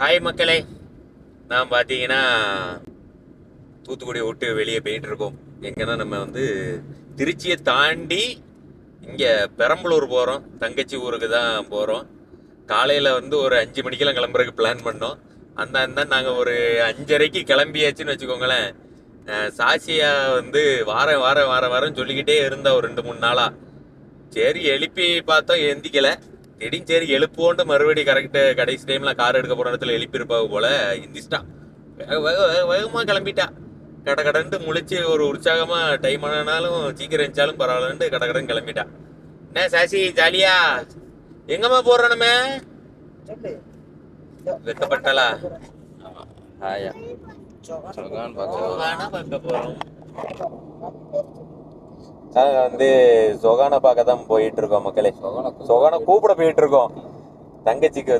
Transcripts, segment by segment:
Hi மக்களே, நான் பார்த்தீங்கன்னா தூத்துக்குடி விட்டு வெளியே போயிட்டு இருக்கோம். எங்கன்னா நம்ம திருச்சியை தாண்டி இங்கே பெரம்பலூர் போகிறோம். தங்கச்சி ஊருக்கு தான் போகிறோம். காலையில் ஒரு 5 மணிக்கெல்லாம் கிளம்புறதுக்கு பிளான் பண்ணோம். அந்த நாங்கள் ஒரு 5:30க்கு கிளம்பியாச்சுன்னு வச்சுக்கோங்களேன். சாசியா வாரம் வாரம் வாரம் வாரம் சொல்லிக்கிட்டே இருந்தா ஒரு 2-3 நாளாக. சரி எழுப்பி பார்த்தோம், எந்திக்கல. திடீர்னு சரி எழுப்புவோன்ட்டு மறுபடியும் கரெக்டு கடைசி டைம்ல கார் எடுக்க போற இடத்துல எழுப்பியிருப்பாவு போல. இந்திச்சிட்டா, வேக வேக வேக வேகமா கிளம்பிட்டா. கட கடன்ட்டு முழிச்சு ஒரு உற்சாகமா டைம் ஆனாலும் சீக்கிரம் இருந்துச்சாலும் பரவாயில்லன்ட்டு கட கடன் கிளம்பிட்டா. என்ன சாசி ஜாலியா எங்கம்மா போறோம் நம்ம? வெக்கப்பட்டலா? ஆயா பார்க்க போறோம். நாங்கள் சொகானை பார்க்க தான் போயிட்டு இருக்கோம் மக்களே. சொகானை கூப்பிட போயிட்டு இருக்கோம். தங்கச்சிக்கு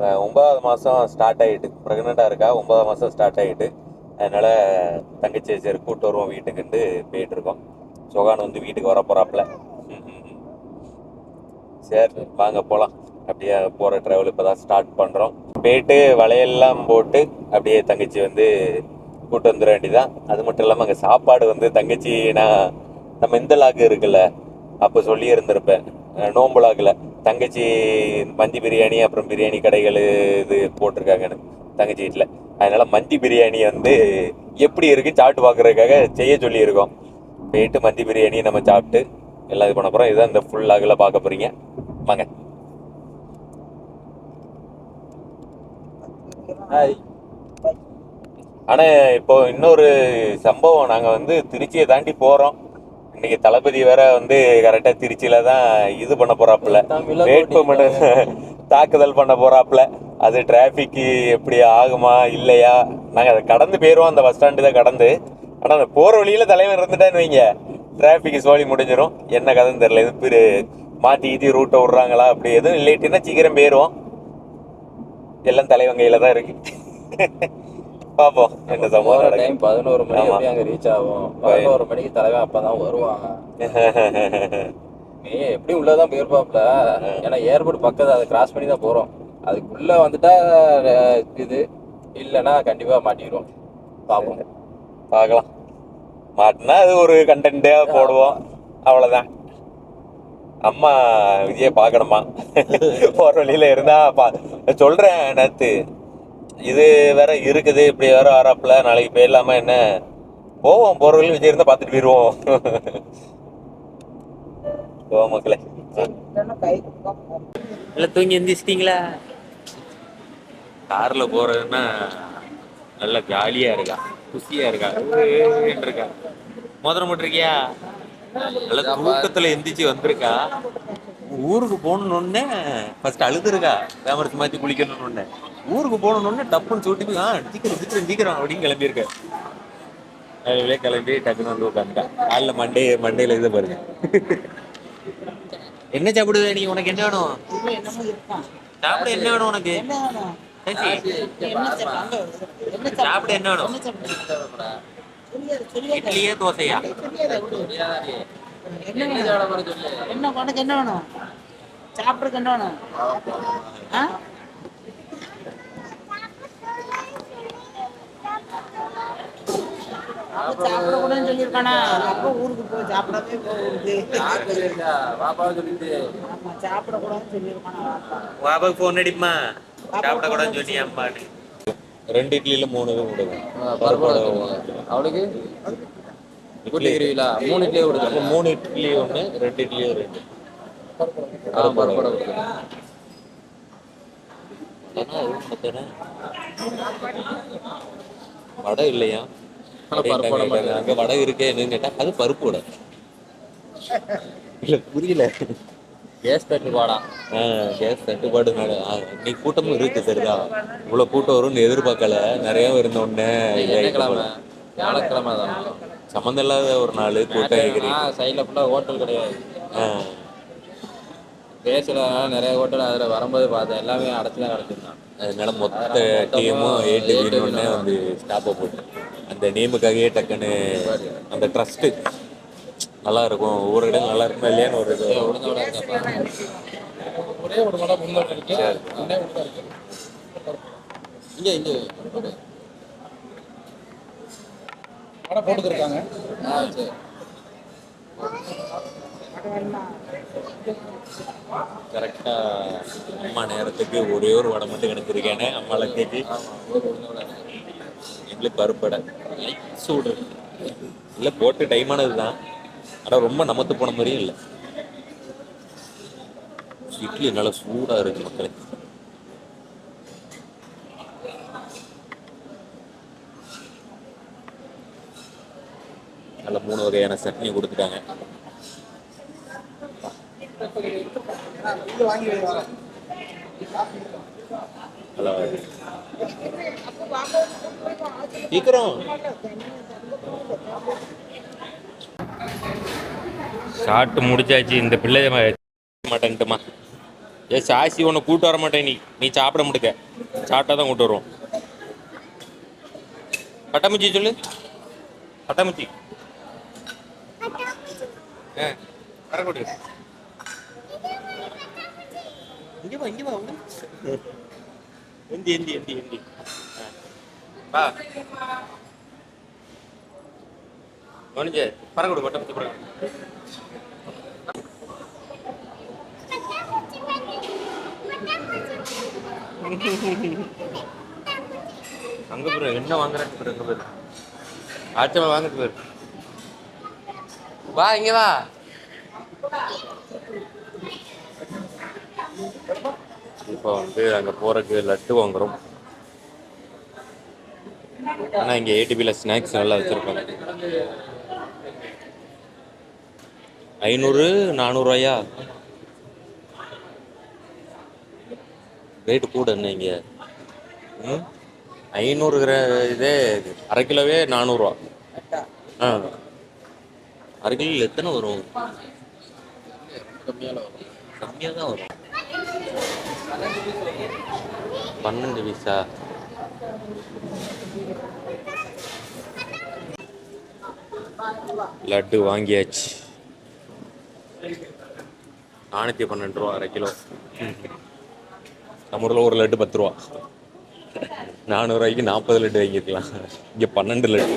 9வது மாதம் ஸ்டார்ட் ஆகிட்டு, ப்ரெக்னெண்ட்டாக இருக்கா. 9வது மாதம் ஸ்டார்ட் ஆகிட்டு, அதனால் தங்கச்சி சரி கூப்பிட்டு வருவோம் வீட்டுக்குன்ட்டு போயிட்டு இருக்கோம். சொகான் வீட்டுக்கு வர போகிறாப்புல. சரி வாங்க போகலாம். அப்படியே போகிற ட்ராவல் இப்போ தான் ஸ்டார்ட் பண்ணுறோம். போயிட்டு வளையெல்லாம் போட்டு அப்படியே தங்கச்சி கூட்டு வந்துட வேண்டியதான். அது மட்டும் இல்லாமல் அங்கே சாப்பாடு தங்கச்சி நம்ம இந்த லாக்கு இருக்குல்ல, அப்போ சொல்லி இருந்திருப்பேன் நோம்பு லாக்கில் தங்கச்சி மந்தி பிரியாணி அப்புறம் பிரியாணி கடைகள் இது போட்டிருக்காங்கன்னு தங்கச்சி வீட்டில். அதனால மந்தி பிரியாணி எப்படி இருக்கு சாப்பிட்டு பார்க்குறதுக்காக செய்ய சொல்லியிருக்கோம். போயிட்டு மந்தி பிரியாணி நம்ம சாப்பிட்டு எல்லாம் இது பண்ண போகிறோம். இதுதான் இந்த ஃபுல் லாகில் பார்க்க போகிறீங்க. வாங்க. ஹாய். ஆனால் இப்போ இன்னொரு சம்பவம், நாங்கள் திருச்சியை தாண்டி போகிறோம். இன்னைக்கு தளபதி வேற கரெக்டாக திருச்சியில் தான் இது பண்ண போகிறாப்புல, வேட்புமனு தாக்குதல் பண்ண போகிறாப்புல. அது டிராஃபிக்கு எப்படி ஆகுமா இல்லையா? நாங்கள் அதை கடந்து போயிடுவோம், அந்த பஸ் ஸ்டாண்டு தான் கடந்து. ஆனால் அந்த போகிற வழியில் தலைவர் இருந்துட்டான்னு வைங்க, டிராஃபிக்கு சோழி முடிஞ்சிடும். என்ன கதைன்னு தெரியல. இது மாற்றி ஈத்தி ரூட்டை விட்றாங்களா? அப்படி எதுவும் இல்லைட்டின்னா சீக்கிரம் போயிடுவோம். எல்லாம் தலைவங்கையில் தான் இருக்கு. பாப்போம் என்ன சம்பவம். டைம் 11 மணி அங்க ரீச் ஆகும். 11 மணிக்கு தலைவன் அப்பதான் வருவாங்க. நீ எப்படி உள்ளதான் போயிருப்பாப்ல. ஏன்னா ஏர்போர்ட் பக்கத்துல அதை கிராஸ் பண்ணி தான் போறோம். அதுக்குள்ள வந்துட்டா இது இல்லைன்னா கண்டிப்பா மாட்டிடுவோம். பாப்போம், பார்க்கலாம். மாட்டினா அது ஒரு கண்டென்ட்டா போடுவோம், அவ்வளவுதான். அம்மா விஜயை பார்க்கணுமா? போற வழியில இருந்தா சொல்றேன். நேத்து இது வேற இருக்குது, இப்படி வேற வராப்புல. நாளைக்கு போயிடலாமா என்ன? போவோம், போற வழியில் விஜய் இருந்தா பார்த்துட்டு போயிடுவோம். போவோம் மக்களே. இல்லை தூங்கி எந்திரிச்சிட்டிங்களா? கார்ல போறதுன்னா நல்லா ஜாலியா இருக்கா, குஷியா இருக்கா, இருக்கா. மோதிரம் போட்டிருக்கியா? நல்லா தூக்கத்துல எந்திரிச்சு வந்திருக்கா. ஊருக்கு போகணுன்னே ஃபர்ஸ்ட் அழுதுருக்கா. பேமரத்து மாற்றி குளிக்கணும்னு. ஊருக்கு போகணுன்னே டப்புன்னு சூட்டிட்டு சீக்கிரம் சீக்கிரம் சீக்கிரம் அப்படின்னு கிளம்பியிருக்க. அதிலே கிளம்பி டக்குன்னு உட்காந்துட்டா. காலைல மண்டேல இதை பாருங்க. என்ன சாப்பிடுவே நீ? உனக்கு என்ன வேணும்? சாப்பிட என்ன வேணும் உனக்கு? சாப்பிட என்ன வேணும்? இட்லியே தோசையா? என்ன உனக்கு என்ன வேணும்? சாப்பிட்றதுக்கு என்ன வேணும்? சாப்பிடக்கூடாதுன்னு சொல்லியிருக்கானா? அப்போ ஊருக்கு போய் சாப்பிடவே போகுது. சாப்பிடக்கூடாதுன்னு சொல்லியிருக்கானா? பாபாக்கு ஃபோன் அடிப்பா. சாப்பிடக்கூடாதுன்னு சொன்னியா அம்மான்னு. 2 இட்லியில 3 இது கொடுங்க. அவளுக்கு இட்லி 3 இட்லியே கொடுங்க. 3 இட்லி 1, 2 இட்லி 2. வடை இல்லையா? அங்க வடை இருக்கே என்னன்னு கேட்டா அது பருப்பு வடை. இல்ல புரியல. கேஸ் தட்டுப்பாடா? கேஸ் தட்டுப்பாடுனால இன்னைக்கு கூட்டமும் இருக்கு. சரிதா, இவ்வளவு கூட்டம் வரும்னு எதிர்பார்க்கல. நிறைய இருந்தோடனே வியாழக்கிழமை தான் சம்மந்தம் இல்லாத ஒரு நாள் கூட்டம் இருக்கிறீங்க. சைடில் ஃபுல்லாக ஹோட்டல் கிடையாது. பேசல நிறைய ஹோட்டல் அதில் வரும்போது பார்த்தேன், எல்லாமே அடைச்சுதான் கிடச்சிருந்தான். அதனால மொத்த டீமும் ஏட்டு ஸ்டாப்பை போட்டு அந்த நேமுக்காகவே டக்குன்னு அந்த ட்ரஸ்ட்டு நல்லா இருக்கும், ஒவ்வொரு இடம் நல்லா இருக்குமா இல்லையான்னு ஒரு இது. ஒரே ஒரு மடம் முன்னோட்டு இருக்கு. இங்கே இங்கே கடை போட்டுக்கிருக்காங்க. சரி. கரெக்டாக அம்மா நேரத்துக்கு ஒரே ஒரு வடை மட்டும் கிடச்சிருக்கேனே அம்மா லக்கேஜ். எங்களுக்கு பருப்படை லைட் சூடு இல்லை, போட்டு டைமானது தான். ஆனால் ரொம்ப நமத்து போன மாதிரியும் இல்லை. இட்லி நல்லா சூடாக இருக்குது மக்களே. நல்ல 3 வகையான சட்னி கொடுத்துட்டாங்க. நல்லா சீக்கிரம் சாப்பிட்டு முடிச்சாச்சு. இந்த பிள்ளை மாட்டேன்ட்டுமா. சாசி உன்னை கூட்டு வர மாட்டேன். நீ சாப்பிட முடிக்க, சாப்பிட்டா தான் கூட்டு வருவோம். பட்டாமுச்சி சொல்லு. பட்டாமுச்சி வரக்கூடாது. இங்கே வா, இங்கே வா. எந்தி எந்தி எந்தி எந்தி வா. கவனிச்சு பறக்கூடாது. பட்டாமுச்சி பறக்கூடாது. அங்க பேரு என்ன வாங்குறான்னு பேரு. அங்க பேரு ஆச்சமா வாங்கிட்டு பேரு. வா இங்கே வா. இப்போ வந்து அங்கே போகிறதுக்கு லட்டு வாங்குறோம். ஆனால் இங்கே ஏடிபியில் ஸ்நாக்ஸ் நல்லா வச்சுருப்பாங்க. 500 400 ரேட்டு கூட என்ன இங்கே. 500 இதே அரை கிலோவே 400 ஆ. அரை கிலோ எத்தனை வரும்? கம்மியாக தான் வரும். 12 பீஸா? லட்டு வாங்கியாச்சு. 412 ரூபா அரை கிலோ. நம்ம ஊரில் ஒரு லட்டு 10 ரூபா. 400 ரூபாய்க்கு 40 லட்டு வாங்கியிருக்கலாம். இங்கே 12 லட்டு.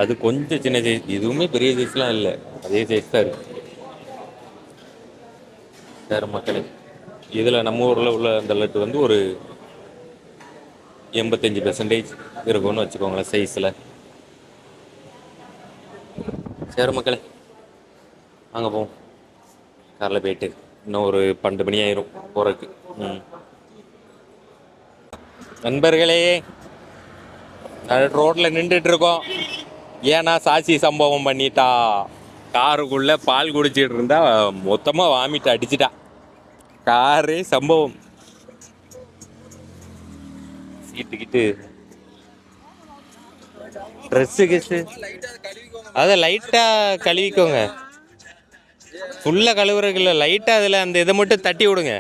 அது கொஞ்சம் சின்ன சைஸ், எதுவுமே பெரிய சைஸ்லாம் இல்லை, அதே சைஸ் தான் இருக்கு. வேறு மக்களே, இதில் நம்ம ஊரில் உள்ள அந்த லட்டு வந்து ஒரு 85% இருக்கும்னு வச்சுக்கோங்களேன் சைஸில். சரி மக்களே, வாங்க போவோம். காரில் போயிட்டு இன்னும் ஒரு 12 மணி ஆயிரும் போகிறதுக்கு. நண்பர்களே, ரோட்டில் நின்றுட்டு இருக்கோம். ஏன்னா சாட்சி சம்பவம் பண்ணிட்டா. காருக்குள்ளே பால் குடிச்சிட்டு இருந்தா மொத்தமாக வாமிட்டு அடிச்சிட்டா. காரே சம்பவம். சீட்டுக்கிட்டு ட்ரெஸ்ஸு கிஸ்ஸு அதை லைட்டாக கழுவிக்கோங்க. ஃபுல்லாக கழுவுறதுக்கு இல்லை, லைட்டாக அதில் அந்த இதை மட்டும் தட்டி விடுங்க.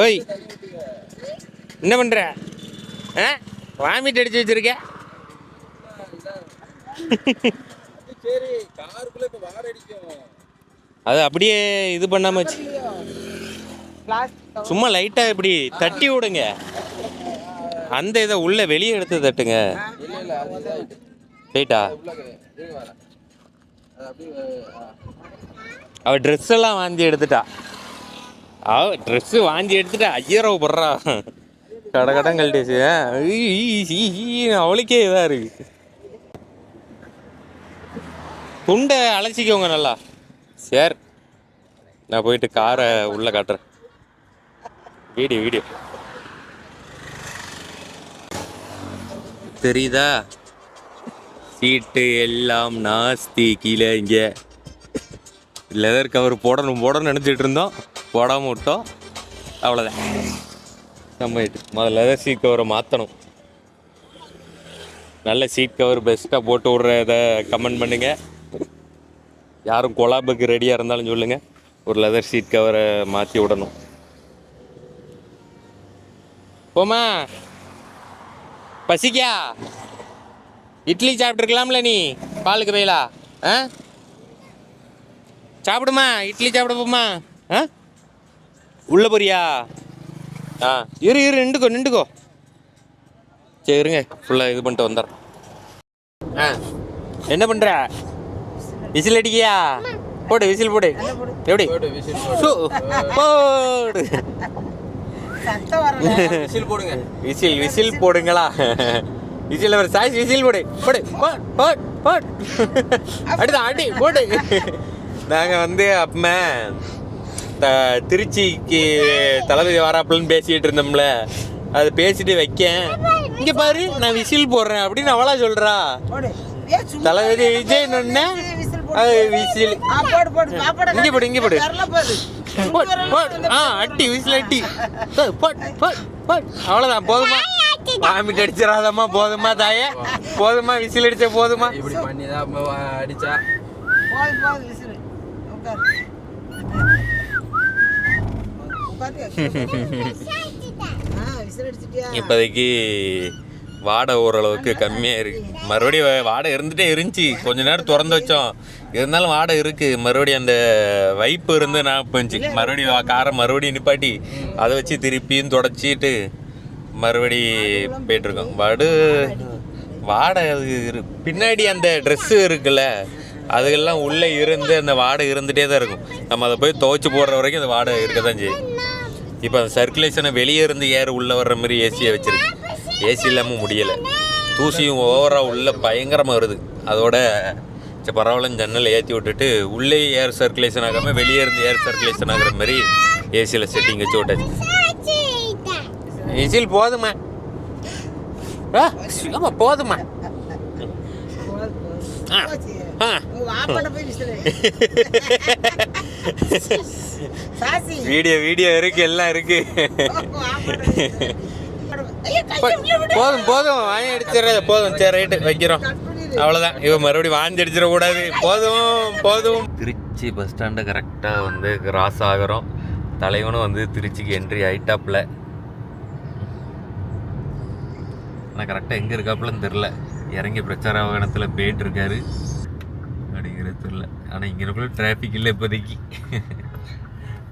ஓய், என்ன பண்ணுற? ஆ, வாமிட் அடிச்சு வச்சிருக்க. அது அப்படியே இது பண்ணாம வச்சு சும்மா லைட்டா இப்படி தட்டி விடுங்க. அந்த இதை உள்ள வெளியே எடுத்து தட்டுங்க. ரைட்டா? அவ ட்ரெஸ் எல்லாம் வாந்தி எடுத்துட்டா. அவ ட்ரெஸ் வாந்தி எடுத்துட்டா. 5000 ரூபா போடுறா. கடகடம் கழட்டிச்சு. அவளுக்கே இதா இருக்கு. துண்டை அலசிக்கோங்க நல்லா. சரி, நான் போயிட்டு காரை உள்ள காட்டுறேன். வீடியோ தெரியுதா? சீட்டு எல்லாம் நாஸ்தி. கீழே இங்கே லெதர் கவர் போடணும்னு நினச்சிட்டு இருந்தோம், போடாமல் விட்டோம். அவ்வளோதான். நம்ம முதல்ல லெதர் சீட் கவரை மாற்றணும். நல்ல சீட் கவர் பெஸ்ட்டாக போட்டு விட்ற இதை கமெண்ட் பண்ணுங்க. யாரும் கொலாபுக்கு ரெடியாக இருந்தாலும் சொல்லுங்கள். ஒரு லெதர் சீட் கவரை மாற்றி விடணும். போமா, பசிக்கா? இட்லி சாப்பிட்ருக்கலாம்ல நீ, பாலுக்கு பதிலா. ஆ, சாப்பிடுமா, இட்லி சாப்பிட போமா? ஆ உள்ள போறியா? ஆ இரு நின்றுக்கோ. சரி இருங்க, ஃபுல்லாக இது பண்ணிட்டு வந்துடுறேன். ஆ என்ன பண்ணுற? விசில் அடிக்கியா? போடு விசில் போடு. எப்படி போடு. விசில் போடுங்க. விசில் போடுங்களா? விசில் ஒரு சாய்ஸ் விசில் போடு. அடுதான் அடி போடு. நாங்கள் வந்து அப்பமே திருச்சிக்கு தளபதி வாராப்புலன்னு பேசிகிட்டு இருந்தோம்ல, அது பேசிட்டு வைக்கேன். இங்கே பாரு நான் விசில் போடுறேன் அப்படின்னு அவளா சொல்கிறா. தளபதி விஜய் அது விசில் இங்கே போடு. அட்டி விசில் அட்டி. அவ்வளோதான், போதுமா? வாமிட் அடிச்சிடாதம்மா, போதுமா தாயே? போதுமா விசில் அடிச்ச போதுமா? இப்படி பண்ணி தான் அடிச்சா. இப்போதைக்கு வாடை ஓரளவுக்கு கம்மியாக இருக்குது. மறுபடியும் வாடை இருந்துகிட்டே இருந்துச்சு. கொஞ்ச நேரம் திறந்து வச்சோம், இருந்தாலும் வாடை இருக்குது. மறுபடியும் அந்த வைப்பு இருந்து நான் போச்சு. மறுபடியும் காரை மறுபடியும் நிப்பாட்டி அதை வச்சு திருப்பியும் தொடச்சிட்டு மறுபடி போயிட்டுருக்கோம். வாடை அது பின்னாடி அந்த ட்ரெஸ்ஸு இருக்குல்ல, அதுக்கெல்லாம் உள்ளே இருந்து அந்த வாடை இருந்துகிட்டே தான் இருக்கும். நம்ம அதை போய் துவைச்சி போடுற வரைக்கும் அந்த வாடை இருக்க தான் செய்யும். இப்போ அந்த சர்க்குலேஷனை வெளியே இருந்து ஏர் உள்ளே வர்ற மாதிரி ஏசியை வச்சுருக்கு. ஏசி இல்லாமல் முடியலை. தூசியும் ஓவராக உள்ளே பயங்கரமாக வருது. அதோட சரி பரவாயில்லன்னு ஜன்னலை ஏற்றி விட்டுட்டு உள்ளே ஏர் சர்க்குலேஷன் ஆகாமல் வெளியே இருந்து ஏர் சர்க்குலேஷன் ஆகிற மாதிரி ஏசியில் செட்டிங் வச்சு விட்டாச்சு. விசில் போதுமா? ஆமாம் போதுமா? வீடியோ இருக்கு, எல்லாம் இருக்கு. போதும் வாங்கி அடிச்சிடறது போதும். சரி ரைட்டு வைக்கிறோம், அவ்வளோதான். இவன் மறுபடியும் வாங்கி அடிச்சிடக்கூடாது. போதும். திருச்சி பஸ் ஸ்டாண்டை கரெக்டாக வந்து கிராஸ் ஆகிறோம். தலைவனும் வந்து திருச்சிக்கு என்ட்ரி ஆயிட்டாப்புல. ஆனால் கரெக்டாக எங்கே இருக்காப்புலன்னு தெரில. இறங்கி பிரச்சார வாகனத்தில் போயிட்டு இருக்காரு அப்படிங்கிறது தெரில. ஆனால் இங்கே டிராஃபிக் இல்லை இப்போதைக்கு.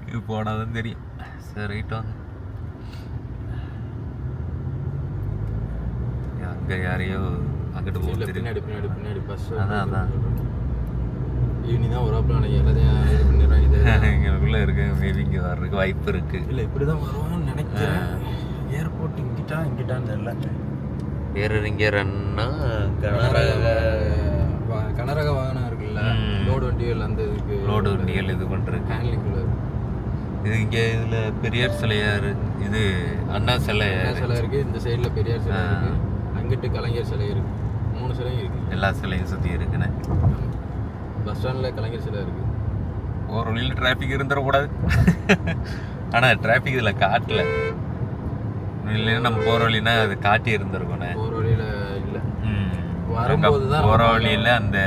இது போனாதான் தெரியும். சரி ரைட் வாங்க. அங்கே யாரையோ அங்கிட்டு போக பின்னாடி பஸ். அதான் ஈவினிங் தான் வராப்புல எல்லாத்தையும் இது பண்ணிடுறாங்க. எங்களுக்குள்ளே இருக்கு. மேபி இங்கே வர்றதுக்கு வாய்ப்பு இருக்குது. இல்லை இப்படி தான் வருவான்னு நினைக்கிறேன். ஏர்போர்ட் இங்கிட்டான்னு தெரியல. பேரறிஞர்னா கனரக வாகனம் இருக்குல்ல, லோடு வண்டிகள் அந்த இதுக்கு லோடு வண்டிகள் இது பண்ணுறது ஹேண்ட்லிங்குள்ள இது. இங்கே இதில் பெரியார் சிலையார், இது அண்ணா சிலை இருக்குது. இந்த சைடில் பெரியார் சிலை இருக்குது, அங்கிட்டு கலைஞர் சிலை இருக்குது. 3 சிலையும் இருக்குது. எல்லா சிலையும் சுற்றி இருக்குண்ணே. பஸ் ஸ்டாண்டில் கலைஞர் சிலை இருக்குது. ஒரு வழியில் டிராஃபிக் இருந்துடக்கூடாது. ஆனால் டிராஃபிக் இதில் காட்டல. இல்லைன்னா நம்ம போகிற வழின்னா அது காட்டி இருந்திருக்கோண்ணே. போகிற வழியில் இல்லை, வரும்போது தான் போகிற வழியில் அந்த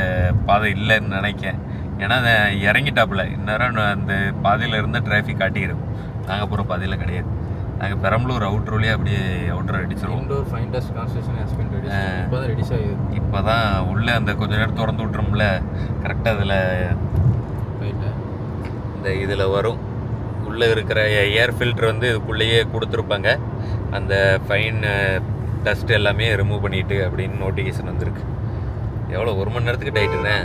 பாதை இல்லைன்னு நினைக்கேன். ஏன்னா அதை இறங்கிட்டாப்புல இந்நேரம் அந்த பாதையில் இருந்தால் டிராஃபிக் காட்டியிருக்கும். நாங்கள் போகிற பாதையில் கிடையாது. நாங்கள் பெரம்பலூர் அவுட்ரு வழியாக அப்படியே அவுட்ரு அடிச்சிருவோம். Indoor fine dust construction has been ready. இப்போ தான் ரெடிஸ் ஆகுது. இப்போ தான் உள்ளே அந்த கொஞ்ச நேரம் திறந்து விட்றோம்ல, கரெக்டாக அதில் ரைட்டு இந்த இதில் வரும். உள்ளே இருக்கிற ஏர் ஃபில்ட்ரு வந்து இதுக்குள்ளேயே கொடுத்துருப்பாங்க. அந்த ஃபைன் டஸ்ட் எல்லாமே ரிமூவ் பண்ணிட்டு அப்படின்னு நோட்டிஃபிகேஷன் வந்திருக்கு. எவ்வளோ 1 மணி நேரத்துக்கு டைட்டுண்ணே.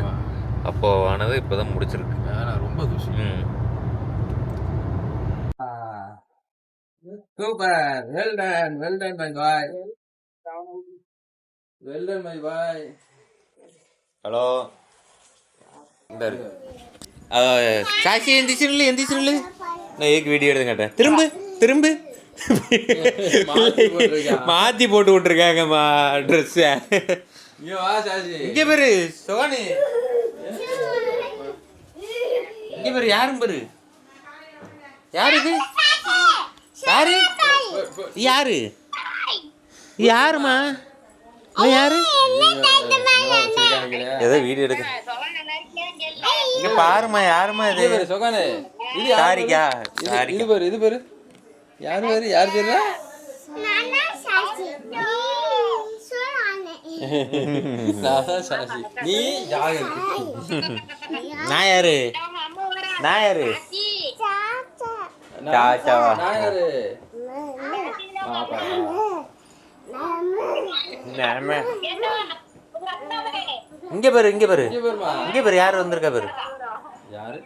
அப்போது ஆனது இப்போ தான் முடிச்சிருக்கு. ரொம்ப தூசி. Super, well done my boy, well done my boy. Hello சாட்சி எந்திரிச்சு நான் ஏக்கு வீடியோ எடுத்து காட்டேன். திரும்ப மாத்தி போட்டு விட்டுருக்காங்கம்மா ட்ரெஸ்ஸ. இங்க பேரு சோனி, இங்க பேரு யாரும் பேரு யாரு இது? யாருமா யாரு? ஏதோ வீடியோ எடுக்க. இங்க பாருமா, யாருமா இது? சாரிக்கா, இது பேரு யார் தெரியுதா? நீ யாரு? நான் யாரு சாச்சாவா நான் யாரு இங்க பாரு இங்க பாரு இங்க பாருமா இங்க பாரு யார் வந்திருக்கா பாரு யாரு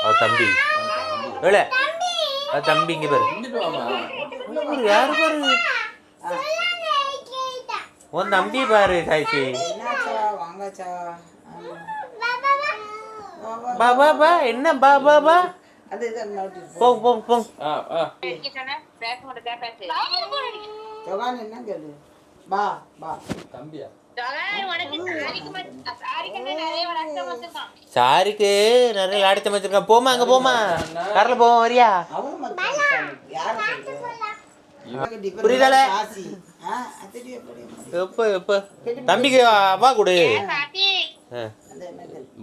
அவ தம்பி ஏல தம்பி இங்க பாரு இங்கிட்டு வாமா யாரு பாரு உன் தம்பி பாரு சாய்ச்சி வாங்கச்சா பா பா பா என்ன பா பா பா அது இது போங்க போங்க போங்க ஜோகான் என்ன கேளு பா பா தம்பியா சாரிக்கு நிறைய லாடி சமைச்சிருக்கான் போமா அங்க போமா கார்ல போவோம் வரியா அவன் மக்கள் யார் புரியுதால எப்ப எப்ப தம்பிக்கு அப்பா கொடு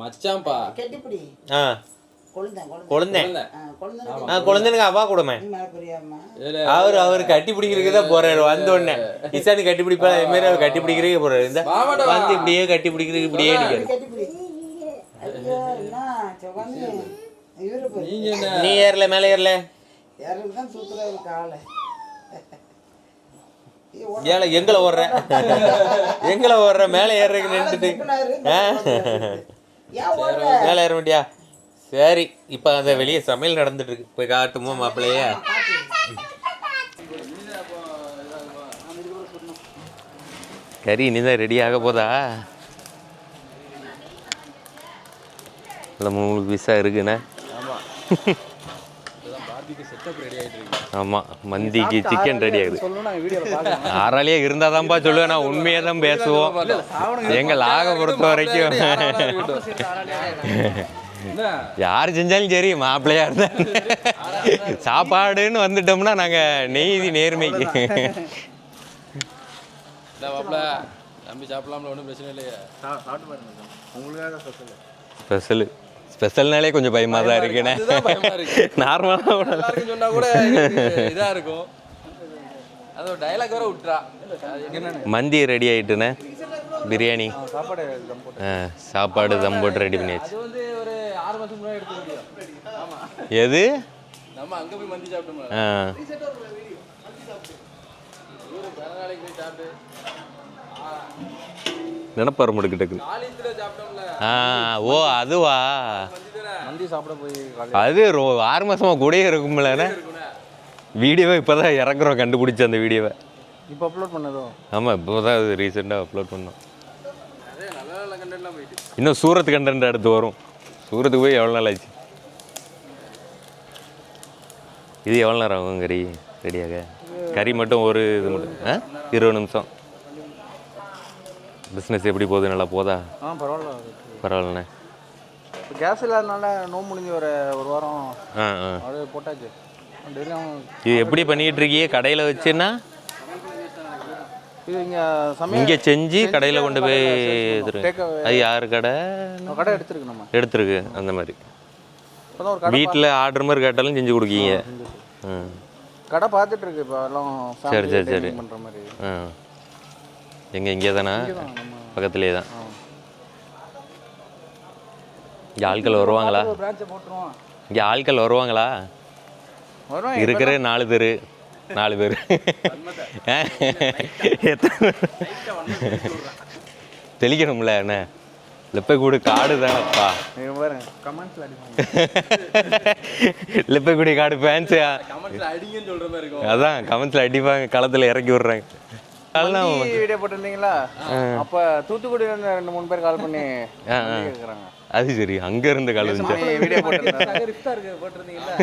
மச்சான்பா கெட்டிப்பிடி ஆ குழந்தை குழந்தைனுக்கு அப்பா கொடுமே அவரு கட்டி பிடிக்கிறதுக்கு தான் போறாரு வந்த உடனே இசானி கட்டி பிடிப்பா அது மாதிரி அவர் கட்டி பிடிக்கிறதுக்கு போறாரு இந்த வந்து இப்படியே கட்டி பிடிக்கிறதுக்கு இப்படியே நிற்கிறாரு நீ ஏறல மேல ஏறல ஏல எங்களை ஓடுற மேல ஏறதுக்கு நின்றுட்டு மேல ஏற மாட்டியா சரி இப்போ அந்த வெளியே சமையல் நடந்துட்டு இருக்கு போய் காட்டுமோ மாப்பிள்ளைய கறி இனிதான் ரெடி ஆக போதா இல்லை 3 பீஸா இருக்குண்ணே ஆமாம் மந்திக்கு சிக்கன் ரெடி ஆகுது ஆறாலேயே இருந்தால் தான்ப்பா சொல்லுவேன் நான் உண்மையாக தான் பேசுவோம் எங்கள் லாக பொறுத்த வரைக்கும் யார் செஞ்சாலும் சரி மாப்பிள்ளையா இருந்தா சாப்பாடுன்னு வந்துட்டோம்னா நாங்கள் நெய்தி நேர்மைக்கு தம்பி சாப்பிடலாம்ல ஒன்றும் பிரச்சனை இல்லையா ஸ்பெஷலு ஸ்பெஷல்னாலே கொஞ்சம் பயமாக தான் இருக்குண்ணே நார்மலாக சொன்னா கூட இதாக இருக்கும் அது ஒரு டைலாக் வேற விட்டுறா மந்தி ரெடி ஆகிட்டுண்ணே பிரியாணி சாப்பாடு தம் போட்டு ரெடி பண்ணியாச்சு அது வந்து ஒரு 6 மாதம் முன்னாடி எடுத்து முடியும் ஆமாம் எது நம்ம அங்கே போய் மந்தி சாப்பிட்டோம்ல நாளைக்கு போய் சாப்பிட்டு நினப்பாரு முடுக்கிட்டக்கு காலேஜில் சாப்பிட்டோம்ல ஓ அதுவா மந்தி சாப்பிட போய் அது 6 மாசமா கூடயே இருக்கும்லண்ணே வீடியோவை இப்போ தான் இறக்குறோம் கண்டுபிடிச்சி அந்த வீடியோவை இப்போ அப்லோட் பண்ணதோ ஆமாம் இப்போ தான் அது ரீசெண்டாக அப்லோட் பண்ணோம் நல்ல நல்ல கண்டென்ட்லாம் போயிட்டு இன்னும் சூரத் கண்டென்ட் அடுத்து வரும் சூரத்துக்கு போய் எவ்வளோ நாள் ஆச்சு இது எவ்வளோ நேரம் ஆகும் கறி ரெடியாக கறி மட்டும் ஒரு இது மட்டும் 20 நிமிஷம் பிஸ்னஸ் எப்படி போகுது நல்லா போதா பரவாயில்ல பரவாயில்லண்ணே இப்போ கேஸ் இல்லாதனால நோம்பு முடிஞ்சு ஒரு வாரம் அப்படியே போட்டாச்சு இது எப்படி பண்ணிக்கிட்டு இருக்கியே கடையில் வச்சுன்னா இது இங்கே இங்கே செஞ்சு கடையில் கொண்டு போய் அது யார் கடை எடுத்துருக்கு நம்ம எடுத்துருக்கு அந்த மாதிரி வீட்டில் ஆர்டர் மாதிரி கேட்டாலும் செஞ்சு கொடுக்கீங்க கடை பார்த்துட்டு இருக்கு இப்போ எல்லாம் சரி சரி சரி பண்ணுற மாதிரி எங்கே இங்கே தானே பக்கத்துலேயே தான் இங்கே ஆட்கள் வருவாங்களா பிரான்ச்சை போட்டுருவோம் இங்கே ஆட்கள் வருவாங்களா இருக்கிற 4 தெரு 4 பேர் தெளிக்கணும்ல என்ன லெப்பை கூடு காடு தானப்பா லெப்பை கூடி காடு ஃபேன்ஸு அதான் கமெண்ட்ஸில் அடிப்பாங்க களத்தில் இறக்கி விட்றாங்க வீடியோ போட்டிருந்தீங்களா அப்போ தூத்துக்குடி 2-3 பேர் கால் பண்ணி கேட்குறாங்க அது சரி அங்கே இருந்து கால் வந்து வீடியோ போட்டிருந்தீங்களா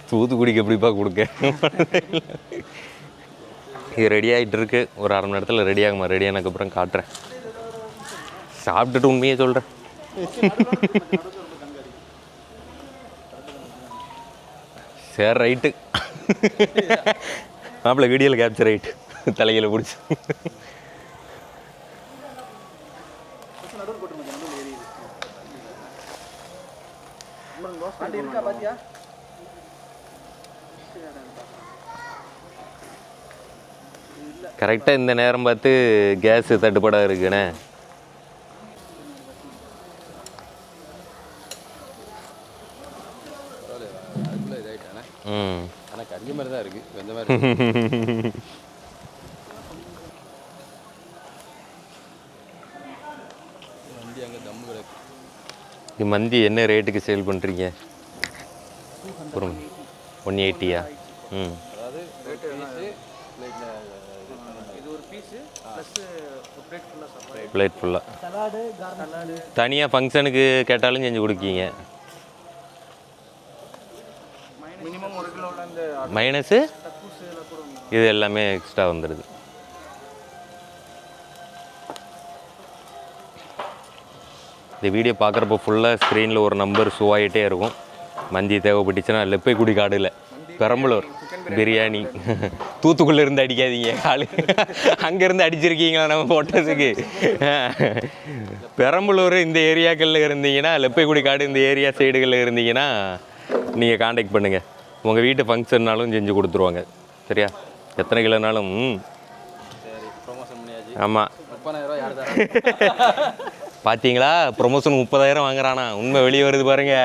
தூத்துக்குடிக்கு எப்படிப்பா கொடுக்க இது ரெடி ஆகிட்டு இருக்கு ஒரு 1/2 மணி நேரத்தில் ரெடி ஆகுமா ரெடி ஆனதுக்கப்புறம் காட்டுறேன் சாப்பிட்டுட்டு உண்மையே சொல்கிறேன் சரி ரைட்டு மாப்பிள்ள வீடியோவில் கேப்சர் ரைட்டு தலையில் பிடிச்சி கரெக்டாக இந்த நேரம் பார்த்து கேஸு தட்டுப்பாடாக இருக்குண்ணே ஆனால் கறிஞ்ச மாதிரி தான் இருக்குது, வெந்த மாதிரி. வண்டி அங்கே தம்மு கிடக்கு. இது மந்தி என்ன ரேட்டுக்கு சேல் பண்ணுறீங்க? ஒரு 180யா? அதாவது இது ஒரு பீஸு ப்ளஸ் ஒரு பிளேட் ஃபுல்லாக சாப்பாடு. பிளேட் ஃபுல்லாக சலாடு கார்னலாடு தனியாக ஃபங்க்ஷனுக்கு கேட்டாலும் செஞ்சு கொடுக்கீங்க. மினிமம் 1 கிலோவில் இந்த மைனஸு தக்கூஸ் எல்லாம் கூட இது எல்லாமே எக்ஸ்ட்ரா வந்துடுது. இந்த வீடியோ பார்க்குறப்போ ஃபுல்லாக ஸ்க்ரீனில் ஒரு நம்பர் ஷோ ஆகிட்டே இருக்கும். மந்தி தேவைப்பட்டுச்சுன்னா லெப்பைக்குடி காடில் பெரம்பலூர் பிரியாணி. தூத்துக்குள்ளே இருந்து அடிக்காதீங்க, காலு அங்கேருந்து அடிச்சிருக்கீங்களா நம்ம ஃபோட்டோஸுக்கு. பெரம்பலூர் இந்த ஏரியாக்களில் இருந்தீங்கன்னா, லெப்பைக்குடி காடு இந்த ஏரியா சைடுகளில் இருந்தீங்கன்னா நீங்கள் காண்டாக்ட் பண்ணுங்கள். உங்கள் வீட்டு ஃபங்க்ஷன்னாலும் செஞ்சு கொடுத்துருவாங்க. சரியா? எத்தனை கிலோனாலும். சரி, ப்ரொமோஷன் பண்ணியாச்சு. ஆமாம். 30,000 யார் தரா? பார்த்தீங்களா, ப்ரொமோஷன் 30,000 வாங்குறானா? உண்மை வெளியே வருது பாருங்க.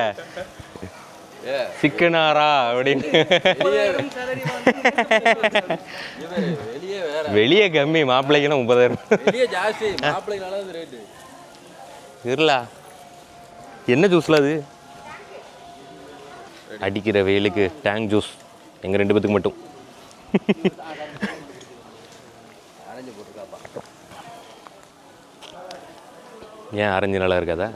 சிக்கனாரா அப்படின்னு. வெளியே வேற, வெளியே கம்மி, மாப்பிள்ளைக்குன்னா 30,000. வெளியே ஜாஸ்தி, மாப்பிள்ளைனால அது ரேட்டு. இருலா என்ன ஜூஸ்ல அது? அடிக்கிற வெயிலுக்கு டேங்க் ஜூஸ் எங்கள் 2 பேத்துக்கு மட்டும். அரைஞ்சு போட்டுருக்காப்பா. ஏன் ஆரஞ்சு நல்லா இருக்காதா?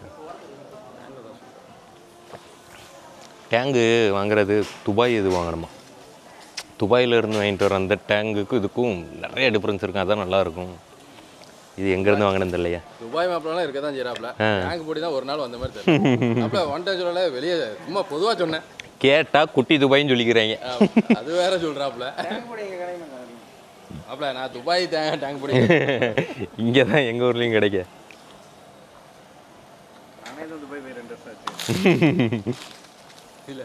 டேங்கு வாங்குறது துபாய் இது வாங்கணுமா? துபாயில் இருந்து வாங்கிட்டு வர அந்த டேங்குக்கும் இதுக்கும் நிறைய டிஃப்ரென்ஸ் இருக்கும். அதான் நல்லாயிருக்கும். இது எங்கேருந்து வாங்கினது இல்லையா? துபாய் மாப்பிளலாம் இருக்க தான் செய்யறாப்ல. டேங்க் போடி தான் ஒரு நாள் வந்த மாதிரி தெரியும். மாப்பிள ஒன் டைம் சொல்லல, வெளியே சும்மா பொதுவாக சொன்னேன். கேட்டால் குட்டி துபாயின்னு சொல்லிக்கிறாங்க. அது வேற சொல்கிறாப்புல. மாப்பிள நான் துபாய் டேங்க் போடி. இங்கே தான் எங்கள் ஊர்லேயும் கிடைக்க. நானே தான் துபாய் போய் 2 வருஷம் ஆச்சு. இல்லை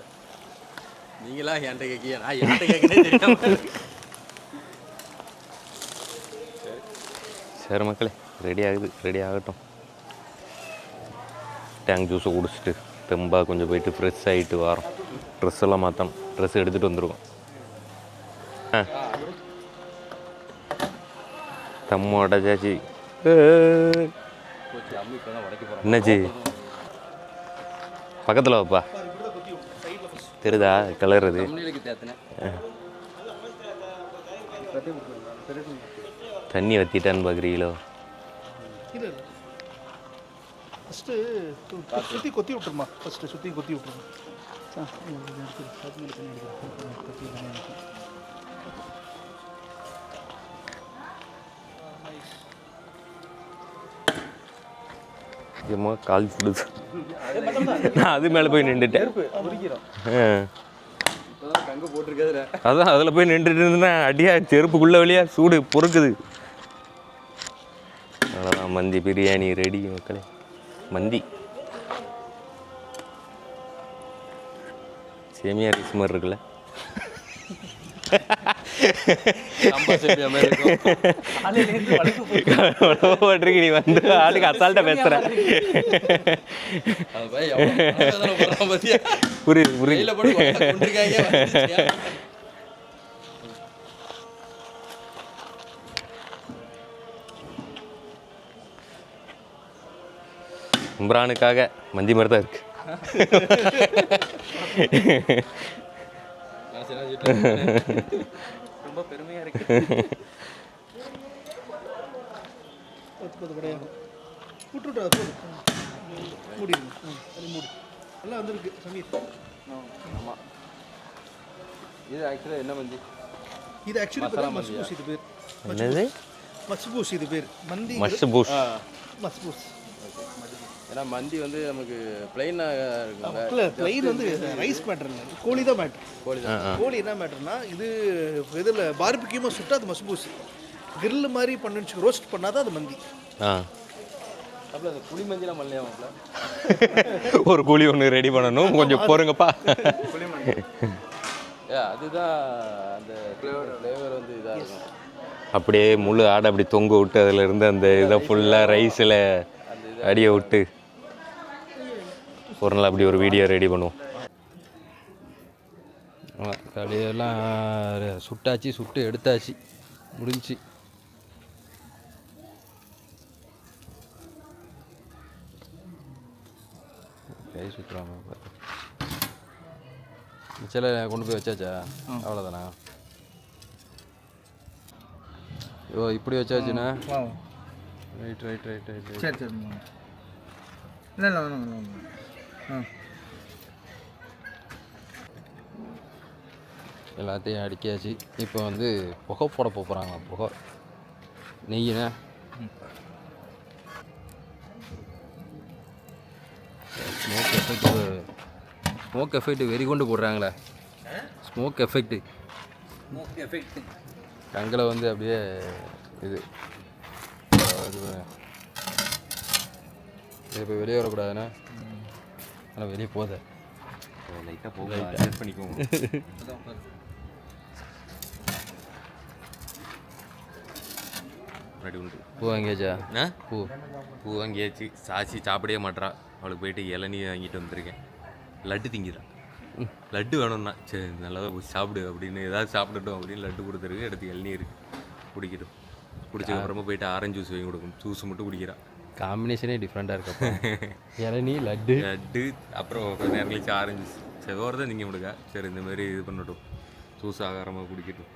நீங்களா என்கிட்ட கேட்கிய, நான் என்கிட்ட கேட்கனே தெரியாம. சரி மக்களே, ரெடி ஆகுது. ரெடி ஆகட்டும். டேங்க் ஜூஸை குடிச்சிட்டு தெம்பா கொஞ்சம் போயிட்டு ஃப்ரெஷ் ஆகிட்டு வரோம். ட்ரெஸ் எல்லாம் மாற்றணும். ட்ரெஸ் எடுத்துகிட்டு வந்துருக்கோம். தம்மோட சாச்சி என்னாச்சு? பக்கத்தில் வைப்பா. தெரியுதா கலர்? அது தண்ணி வற்றிட்டான்னு பார்க்குறீங்களோ? இல்லை இல்லை, ஃபஸ்ட்டு சுற்றி கொத்தி விட்டுருமா. ஃபஸ்ட்டு சுற்றி கொத்தி விட்டுருமா. ஏமா கால் சுடுது. நான் அது மேலே போய் நின்றுட்டேன். கங்கு போட்டிருக்காதுல, அதான் அதில் போய் நின்றுட்டு இருந்தேன்னா அடியா செருப்புக்குள்ளே வழியா சூடு பொறுக்குது. அவ்வளோதான், மந்தி பிரியாணி ரெடி மக்களே. மந்தி சேமியா ரைஸ் மாதிரி இருக்குல்ல. நீ வந்து ஆளுக்கு அசால்ட்டா பேசுற. புரியுது புரியுது. இம்ரானுக்காக மந்தி மாதிரி தான் இருக்கு. ரொம்ப பெருமையாக இருக்கு. மூடிடுங்க. மூடி எல்லாம் வந்துருக்கு சமீர். ஆமாம், இது ஆக்சுவலாக என்ன மந்தி? இது ஆக்சுவலி மஸ்பூஸ். இது பேர் என்னது? மஸ்பூஸ். இது பேர் மந்தி மஸ்பூஸ். மஸ்பூஸ். ஏன்னா மந்தி வந்து நமக்கு பிளெயினாக பிளெயின் வந்து ரைஸ் மேட்டர் இல்லை, கோழி தான் மேட்டர். கோழி தான். கோழி என்ன மேட்டர்னா, இது இதில் பார்பிக்யூமாக சுட்டா அது மஸ்பூஸ். கிரில் மாதிரி பண்ணு ரோஸ்ட் பண்ணாதான் அது மந்தி. அப்போ அந்த புளி மந்திலாம் பண்ணலையா மாப்பிள்ள? ஒரு கூலி ஒன்று ரெடி பண்ணணும், கொஞ்சம் பொறுங்கப்பா. அதுதான் அந்த ஃப்ளேவர் வந்து இதாக இருக்கும். அப்படியே முழு ஆடை அப்படி தொங்க விட்டு அதில் இருந்து அந்த இதை ஃபுல்லாக ரைஸில் அடியை விட்டு ஒரு நாள் அப்படி ஒரு வீடியோ ரெடி பண்ணுவோம். தக்காளியெல்லாம் சுட்டாச்சு, சுட்டு எடுத்தாச்சு, முடிஞ்சு. கை சுற்றுறாம பார்த்து மிச்சல கொண்டு போய் வச்சாச்சா? அவ்வளோதானா? ஓ இப்படி வச்சாச்சுண்ணா. ரைட் ரைட் ரைட் ரைட் சரி சரி. இல்லை இல்லை வேணும் வேணும். எல்லாத்தையும் அடிக்காச்சு. இப்போ வந்து புகை போட போகிறாங்க. புகை நெய்யினா ஸ்மோக் எஃபெக்ட் வெறி கொண்டு போடுறாங்களே. ஸ்மோக் எஃபெக்ட் கங்களை வந்து அப்படியே இது இப்போ வெளியே வரக்கூடாதுண்ணா. ஆனால் வெளியே போத லைட்டாக போக அட்ஜஸ்ட் பண்ணிக்கோங்க. பூ வாங்கியாச்சா? பூ வாங்கியாச்சு. சாச்சி சாப்பிடவே மாட்றா. அவளுக்கு போயிட்டு இளநீ வாங்கிட்டு வந்திருக்கேன். லட்டு திங்கிறான். லட்டு வேணும்னா சரி நல்லா போய் சாப்பிடு அப்படின்னு, ஏதாவது சாப்பிடட்டும் அப்படின்னு லட்டு கொடுத்துருக்கு. எடுத்து இளநீ இருக்கு குடிக்கட்டும். குடிச்சதுக்கப்புறமா போயிட்டு ஆரஞ்சு ஜூஸ் வாங்கி கொடுக்கணும். ஜூஸ் மட்டும் குடிக்கிறான். காம்பினேஷனே டிஃப்ரெண்ட்டாக இருக்கப்போ. இளநீ லட்டு அப்புறம் கொஞ்சம் நேரம் கழிச்சு ஆரஞ்சு ஜூஸ். சரி ஒரு தான் நீங்கள் கொடுக்க. சரி இந்த மாதிரி இது பண்ணட்டும். ஜூஸ் ஆகாரமாக குடிக்கட்டும்.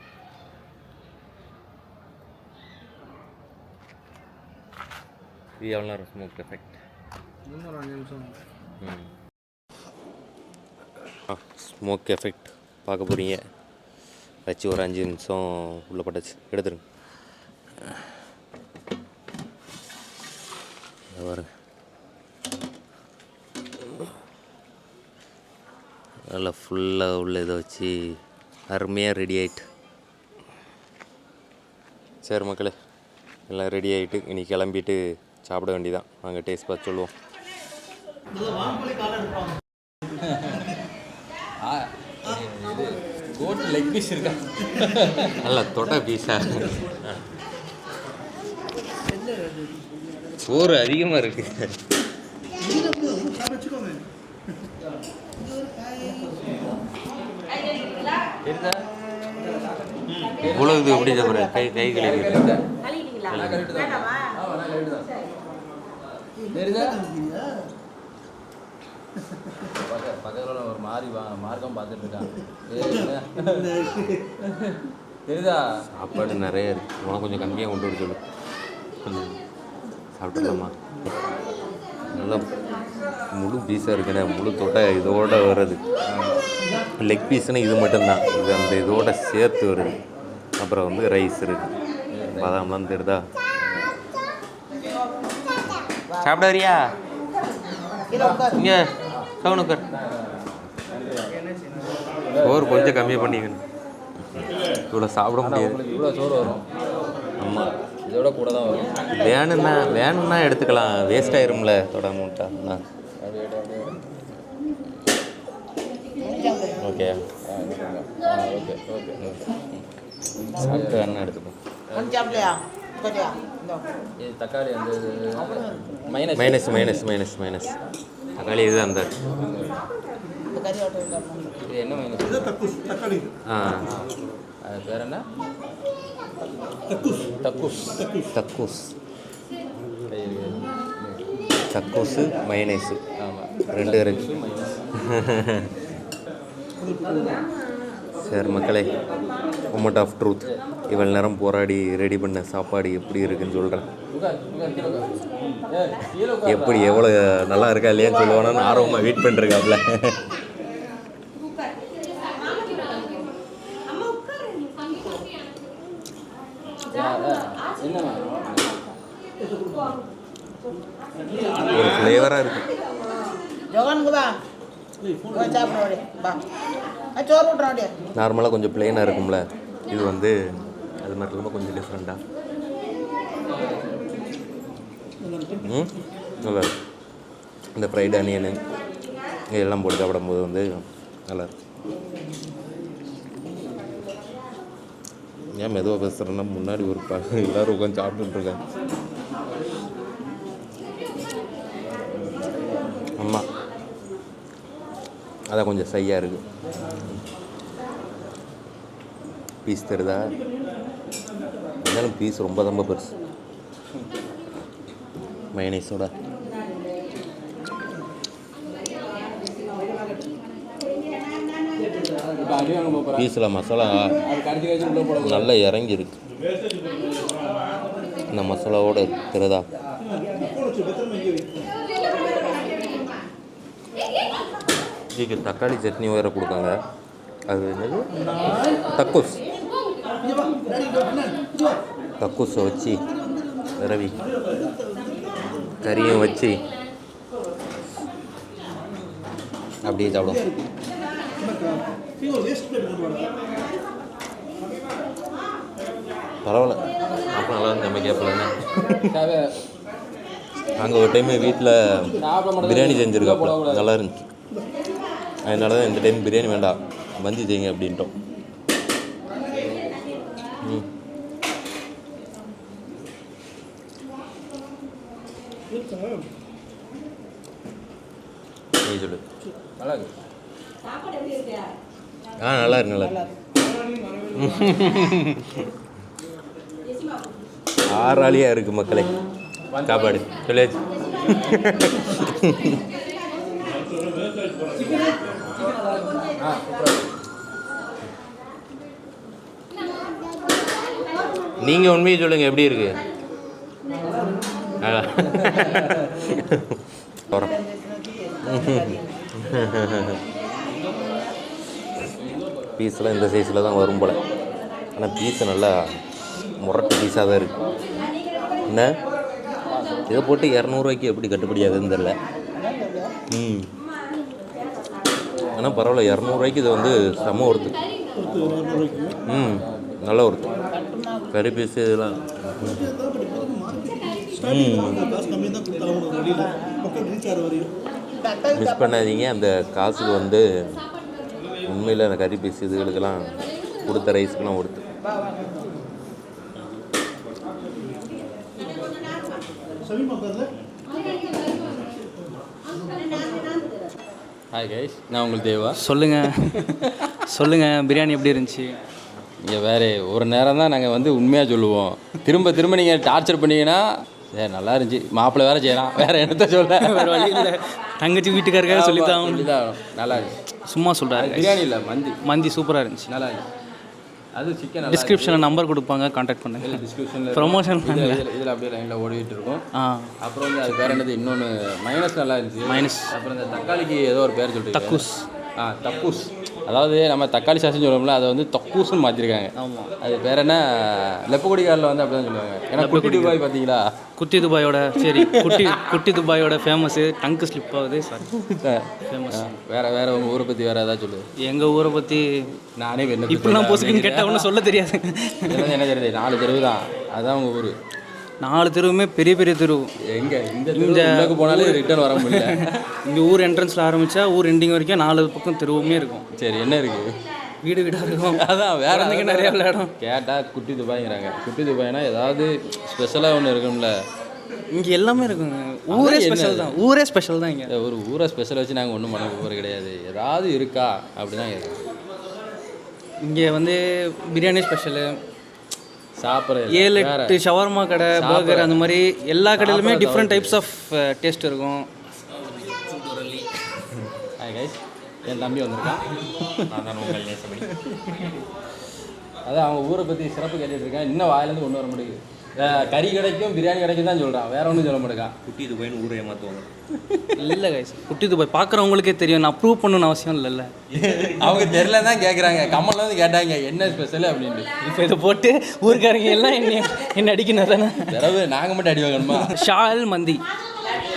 இது எவ்வளோ நேரம் ஸ்மோக் எஃபெக்ட்? இன்னும் 2 நிமிஷம். ஸ்மோக் எஃபெக்ட் பார்க்க போகிறீங்க. வச்சு ஒரு 5 நிமிஷம் உள்ளே பட்டாச்சு. எடுத்துருங்க. பாருங்க நல்லா ஃபுல்லாக உள்ள இதை வச்சு அருமையாக ரெடி ஆகிட்டு. சரி மக்களே எல்லாம் ரெடி ஆகிட்டு இனி கிளம்பிட்டு சாப்பிட வேண்டியதான். நாங்கள் டேஸ்ட் பார்த்து சொல்லுவோம். கோட் லெக் பீஸ் இருக்கா? நல்லா தொட்டா பீஸா. சோறு அதிகமாக இருக்கு. இவ்வளோ இது எப்படி சாப்பிட்ற? கை கை கழுவி பக்கத்தில் ஒரு மாதிரி மார்க்கம் பார்த்துட்டு இருக்கான். தெரியுதா? சாப்பாடு நிறைய இருக்கு. உனக்கு கொஞ்சம் கம்மியாக கொண்டு வர சொல்லு. கொஞ்சம் சாப்பிட்டுலாமா? நல்லா முழு பீஸாக இருக்குண்ணே. முழு தொட்டை இதோட வருது. லெக் பீஸ்னால் இது மட்டும்தான். இது அந்த இதோட சேர்த்து வருது. அப்புறம் வந்து ரைஸ் இருக்குது. பாதாம்லாம் தெரியுதா? சாப்பிட வரியா? இங்கே சவுனுக்கர் சோறு கொஞ்சம் கம்மியாக பண்ணிக்கணும். இவ்வளோ சாப்பிட முடியாது. இவ்வளோ சோறு வரும். ஆமாம் இதோட கூட தான் வரும். வேணும்னா எடுத்துக்கலாம். வேஸ்ட் ஆயிரும்ல தொட மூட்டா. ஓகே ஓகே ஓகே சாப்பிட்டு வேணா எடுத்துக்கோ. இது தக்காளி அந்த மைனஸ் மைனஸ் மைனஸ் மைனஸ் தக்காளி இது அந்த இது என்ன மைனஸ்? அது பேர் என்ன? தக்கூஸ் தக்கூஸு மைனஸு. ஆமாம், 2 இருக்கு. சரி மக்களே, மொமெண்ட் ஆஃப் ட்ரூத். இவ்வளோ நேரம் போராடி ரெடி பண்ண சாப்பாடு எப்படி இருக்குன்னு சொல்கிறேன். எப்படி எவ்வளோ நல்லா இருக்கா இல்லையான்னு சொல்லுவானு ஆர்வமாக வெயிட் பண்ணிருக்காப்புல. ஒரு ஃப்ளேவராக இருக்கு. நார்மலாக கொஞ்சம் பிளெயினாக இருக்கும்ல, இது வந்து அது மாதிரி இல்லாமல் கொஞ்சம் டிஃப்ரெண்ட்டாக நல்லா இருக்கும். இந்த ஃப்ரைட் ஆனியனு இதெல்லாம் போட்டு சாப்பிடும்போது வந்து நல்லாயிருக்கும். ஏன் மெதுவாக பேசுகிறேன்னா முன்னாடி ஒரு எல்லோரும் உட்காந்து சாப்பிட்டுருக்காங்க. ஆமாம், அதான் கொஞ்சம் சையாக இருக்குது. பீஸ் தருதா? இருந்தாலும் பீஸ் ரொம்ப பெருசு. மயனீஸோட பீஸில் மசாலா நல்லா இறங்கியிருக்கு. இந்த மசாலாவோட இருக்கிறதா இதுக்கு தக்காளி சட்னி வேறு கொடுக்காங்க. அது என்னது? தக்கூஸை வச்சு ரவி கறியும் வச்சு அப்படியே சாப்பிடும். பரவாயில்ல, அப்போ நல்லா இருந்து நம்ம கேட்பலன்னு. அங்கே ஒரு டைம் வீட்டில் பிரியாணி செஞ்சுருக்காப்போ நல்லா இருந்துச்சு. அதனால தான் இந்த டைம் பிரியாணி வேண்டாம், மந்தி செய்யுங்க அப்படின்ட்டோம். நீ சொல்லு. நல்லா இருக்கு. நல்லா இருக்கு. 6 ஆளியாக இருக்குது மக்களே சாப்பாடு சொல்லியாச்சு. நீங்கள் உண்மையை சொல்லுங்கள், எப்படி இருக்கு? பீஸ்லாம் இந்த சைஸில் தான் வரும் போல். ஆனால் பீஸு நல்லா முரட்டு பீஸாக தான் இருக்குது. என்ன இதை போட்டு 200 எப்படி கட்டுப்படியாகுதுன்னு தெரில. ஆனால் பரவாயில்ல, 200 இது வந்து செம்ம ஒருத்து. நல்லா ஒருத்து கறி பீஸு இதெல்லாம். மிஸ் பண்ணாதீங்க. அந்த காசுக்கு வந்து உண்மையில் அந்த கறி பீஸ் இதுகளுக்கெல்லாம் கொடுத்த ரைஸ்க்கெல்லாம் ஒருத்து. ஹாய் கைஸ், நான் உங்களுக்கு தேவா. சொல்லுங்கள் பிரியாணி எப்படி இருந்துச்சு? இங்கே வேறு ஒரு நேரம் தான் நாங்கள் வந்து உண்மையாக சொல்லுவோம். திரும்ப நீங்கள் டார்ச்சர் பண்ணிங்கன்னா நல்லா இருந்துச்சு, மாப்பிள்ளை வேறு செய்யலாம், வேறு என்னத்த சொல்ல, வேறு வழி இல்லை. தங்கச்சி வீட்டுக்காரருக்காக சொல்லித்தான் நல்லா இருந்துச்சு. சும்மா சொல்கிறாரு. பிரியாணி இல்லை, மந்தி சூப்பராக இருந்துச்சு. நல்லா இருந்துச்சு. அது சிக்கன் டிஸ்கிரிப்ஷனில் நம்பர் கொடுப்பாங்க, கான்டாக்ட் பண்ணுங்கள். டிஸ்கிரிப்ஷனில் ப்ரொமோஷன் இதில் அப்படியே லைனில் ஓடிட்டு இருக்கும். அப்புறம் வந்து அது பேர் என்னது, இன்னொன்று மைனஸ் நல்லா இருந்துச்சு. அப்புறம் இந்த தக்காளிக்கு ஏதோ ஒரு பேர் சொல்லிட்டு தக்கூஸ். தக்கூஸ், அதாவது நம்ம தக்காளி சாஸ்ன்னு சொல்லுவோம்ல, அதை வந்து தக்கூஸ்ன்னு மாற்றிருக்காங்க. ஆமாம், அது பேர் என்ன, லெப்பக்குடிக்காரில் வந்து அப்படி தான் சொல்லுவாங்க. ஏன்னா குட்டி துபாய் பார்த்தீங்களா, குட்டி துபாயோட குட்டி துபாயோட ஃபேமஸ்ஸு. டங்கு ஸ்லிப் ஆகுது, சாரி ஃபேமஸ். வேறு உங்கள் ஊரை பற்றி வேறு ஏதாவது சொல்லு. எங்கள் ஊரை பற்றி நானே இப்படிலாம் போஸ்டிங் கேட்டால் ஒன்றும் சொல்ல தெரியாது. என்ன தெரியுது, 4 தெருவு தான், அதுதான் உங்கள் ஊர். 4 தெருவுமே பெரிய தெரு. எங்கே இந்த போனாலே ரிட்டர்ன் வர முடியல. இங்கே ஊர் என்ட்ரன்ஸில் ஆரம்பித்தா ஊர் எண்டிங் வரைக்கும் 4 பக்கம் தெருவுமே இருக்கும். சரி, என்ன இருக்குது? வீடாக இருக்கும். அதான் வேறு நிறைய விளையாடும். கேட்டால் குட்டி துபாய்ங்கிறாங்க. குட்டி துபாய்னா ஏதாவது ஸ்பெஷலாக ஒன்று இருக்கும்ல. இங்கே எல்லாமே இருக்குங்க. ஊரே ஸ்பெஷல் தான். ஊரே ஸ்பெஷல் தான். இங்கே ஒரு ஊரை ஸ்பெஷல் வச்சு நாங்கள் ஒன்றும் பண்ண போகிறது கிடையாது. ஏதாவது இருக்கா அப்படி தான் இருக்குது. இங்கே வந்து பிரியாணி ஸ்பெஷலு, சாப்பிட்ற 7-8 ஷவர்மா கடை, பர்கர், அந்த மாதிரி எல்லா கடையிலுமே டிஃப்ரெண்ட் டைப்ஸ் ஆஃப் டேஸ்ட் இருக்கும். ஹாய் கைஸ், என் தம்பி வந்திருக்கான். நான் தான் உங்கள் நேசமணி. அதான் அவங்க ஊரை பற்றி சிறப்பு கேட்டுட்டு இருக்கேன். இன்னும் வாயிலேருந்து கொண்டு வர முடியுது. கறி கடைக்கும் பிரியாணி கடைக்கும் தான் சொல்கிறான், வேற ஒன்றும் சொல்ல மாட்டேங்கான். குட்டி துபாய்னு ஊரை ஏமாற்றுவாங்க. இல்லை கைஸ், குட்டி துபாய் பார்க்குறவங்களுக்கே தெரியும். நான் ப்ரூவ் பண்ணணும்னு அவசியம் இல்லைல்ல. அவங்க தெரியல தான் கேட்குறாங்க. கம்மலில் வந்து கேட்டாங்க என்ன ஸ்பெஷல் அப்படின்ட்டு. இப்போ இதை போட்டு ஊருக்காரங்க எல்லாம் என்ன அடிக்கணும் தானே. பிறகு நாங்கள் மட்டும் அடி வாங்கணுமா? ஷால் மந்தி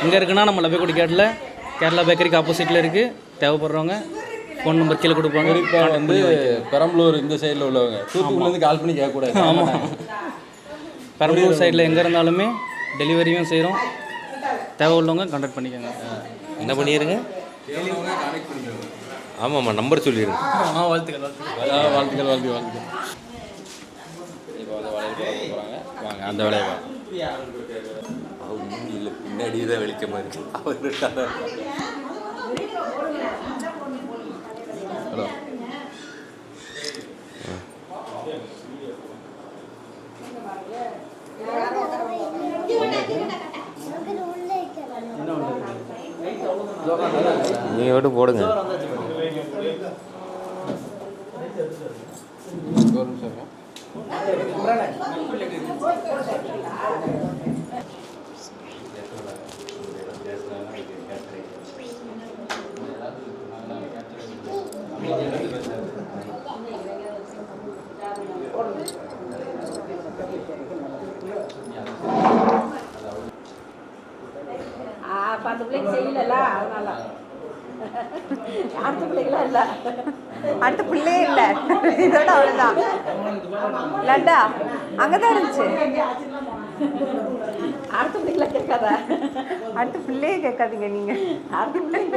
எங்கே இருக்குன்னா நம்ம லப்பேக்குடி கேட்டில் கேரளா பேக்கரிக்கு ஆப்போசிட்டில் இருக்குது. தேவைப்படுறவங்க ஃபோன் நம்பர் கீழே கொடுப்பாங்க. இப்போ வந்து பெரம்பலூர் இந்த சைடில் உள்ளவங்க தூத்துக்குடிலேருந்து கால் பண்ணி கேட்கக்கூடாது. ஆமாம், பெரம்பலூர் சைடில் எங்கே இருந்தாலுமே டெலிவரியும் செய்கிறோம். தேவை உள்ளவங்க கான்டாக்ட் பண்ணிக்கோங்க. என்ன பண்ணிடுங்க? ஆமாம்மா, நம்பர் சொல்லிடுங்க. வாழ்த்துக்கள். இப்போ வந்து வளையல் போகிறாங்க. வாங்க அந்த வேலையை வாங்க. இல்லை, பின்னாடி தான் வெளிச்சமாக இருக்குது. அவர் ஹலோ, நீங்கள் விட்டு போடுங்க. ஒரு நிமிஷம் இருக்கேன். பத்து பிள்ளைக்கு செய்யல அதனால அடுத்த பிள்ளைகளாம் இல்லை, அடுத்த பிள்ளையே இல்லை, இதோட அவ்வளோதான். லட்டா அங்கே தான் இருந்துச்சு. அடுத்த பிள்ளைகளை கேட்காத, அடுத்த பிள்ளையே கேட்காதீங்க நீங்கள். அடுத்த பிள்ளைங்க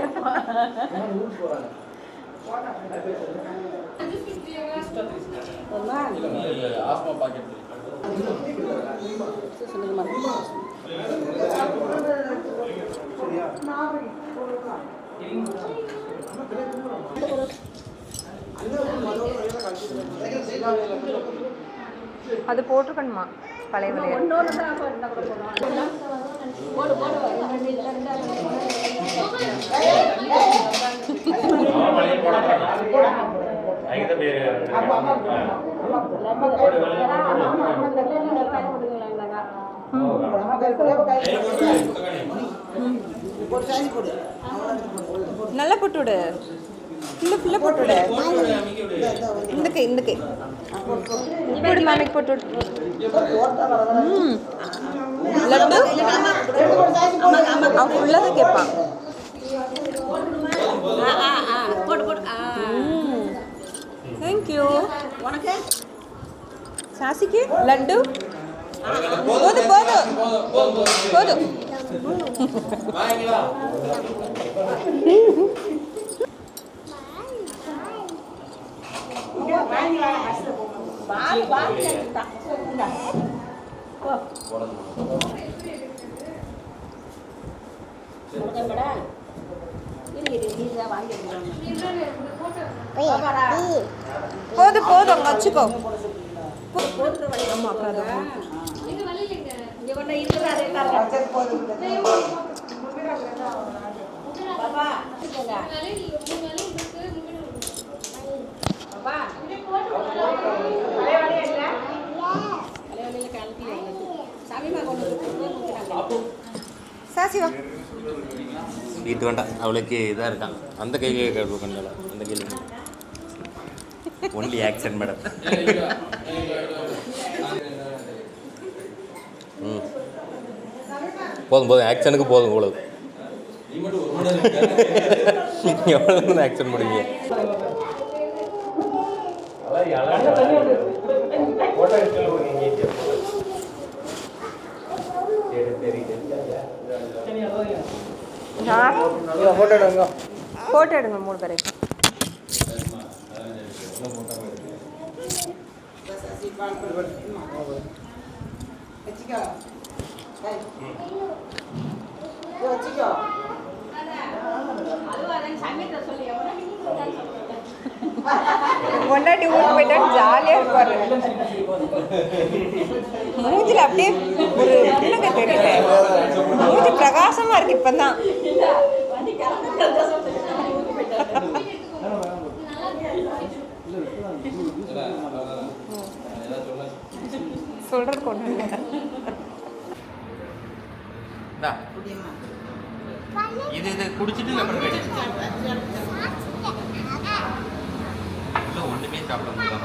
ஆஸ்மா பாக்கெட் அது போட்டிருக்கணுமா பழைய விலையை? நல்லா போட்டு விடு, ஃபுல்லாக போட்டு விடு. இந்த கை போடு, மாமிக்கு போட்டு விடு. லட்டு அவன் ஃபுல்லாக தான் கேட்பான். தேங்க்யூ. உனக்கு சாசிக்கு லட்டு போதும் போதும். போதும் வச்சுக்கோ. ஆமா அக்கா சாசி வா. ஸ்வீட் வேண்டாம், அவளுக்கு இதாக இருக்கான். அந்த கையிலே கண்டால அந்த கையில் ஒன்லி ஆக்ஷன் மேடம். போதும் ஆக்ஷனுக்கு போதும். இவ்வளவு எவ்வளோ ஆக்ஷன் முடிங்க. போட்டோ எடுங்க 3 பேரை. பொண்டாட்டி ஊருக்கு போயிட்டா ஜாலியாக இருப்பாரு. மூஞ்சில் அப்படியே ஒரு புன்னகை தெரியல, மூஞ்சி பிரகாசமாக இருக்கு இப்போதான். சொல்றது கொண்டு இது குடிச்சிட்டு அப்புறம் ஒன்றுமே சாப்பிட முடியல.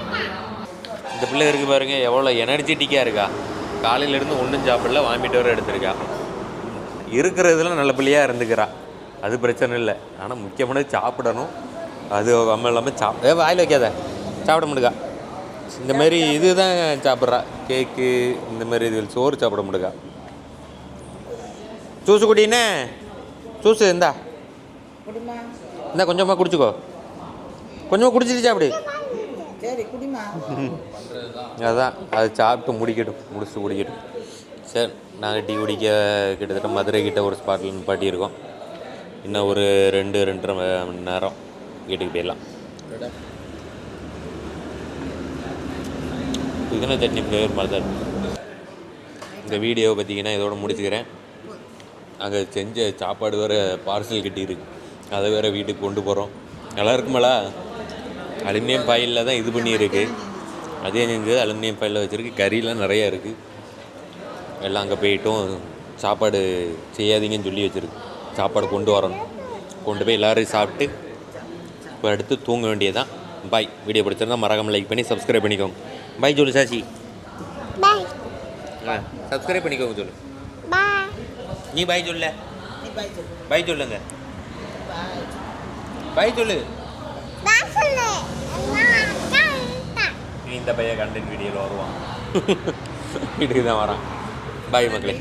இந்த பிள்ளை இருக்கு பாருங்க, எவ்வளோ எனர்ஜெட்டிக்காக இருக்கா. காலையிலேருந்து ஒன்றும் சாப்பிடல, வாமிட்டு வர எடுத்திருக்கா. இருக்கிறதுல நல்ல பிள்ளையாக இருந்துக்கிறா, அது பிரச்சனை இல்லை. ஆனால் முக்கியமானது சாப்பிடணும். அது அம்மா இல்லாமல் வாயில் வைக்காத, சாப்பிட முடியுக்கா. இந்த மாதிரி இது தான் சாப்பிட்றா. கேக்கு இந்த மாதிரி இது சோறு சாப்பிட முடியுக்கா. ஜூஸு குடினே, ஜூஸு இந்தா கொஞ்சமாக குடிச்சிக்கோ. கொஞ்சமாக குடிச்சிட்டு சாப்பிடு. அதான் அது சாப்பிட்டு முடிச்சுட்டு குடிக்கட்டும். சரி, நாங்கள் டீ குடிக்க கிட்டத்தட்ட மதுரை கிட்ட ஒரு ஸ்பாட்டில் நிப்பாட்டியிருக்கோம். இன்னும் ஒரு 2-2.5 மணி நேரம் வீட்டுக்கு போயிடலாம். புதினா சட்னி ஃப்ளேவர் மாதிரி தான் இருக்கும். இந்த வீடியோவை பார்த்தீங்கன்னா இதோட முடிச்சுக்கிறேன். அங்கே செஞ்ச சாப்பாடு வேறு பார்சல் கட்டியிருக்கு, அதை வேறு வீட்டுக்கு கொண்டு போகிறோம். நல்லா இருக்குமாளா? அலுமினியம் ஃபாயிலில் தான் இது பண்ணியிருக்கு, அதே செஞ்சது அலுமினியம் ஃபாயிலில் வச்சுருக்கு. கறியெலாம் நிறையா இருக்குது. எல்லாம் அங்கே போயிட்டும் சாப்பாடு செய்யாதீங்கன்னு சொல்லி வச்சுருக்கு. சாப்பாடு கொண்டு வரணும், கொண்டு போய் எல்லோரும் சாப்பிட்டு இப்போ அடுத்து தூங்க வேண்டியதான். பாய். வீடியோ பிடிச்சிருந்தா மறக்காம லைக் பண்ணி சப்ஸ்கிரைப் பண்ணிக்கோங்க. பாய் சொல்லு சாச்சி. பாய். சப்ஸ்கிரைப் பண்ணிக்கோங்க சொல்லு. பாய். நீ பாய் சொல்ல. நீ பாய் சொல்லு. பாய் சொல்லுங்க. பாய் சொல்லு. பாய் சொல்லு. நீ இந்த பையன் கண்டென்ட் வீடியோவில் வருவான். வீட்டுக்கு தான் வரான். பாய் மக்களே.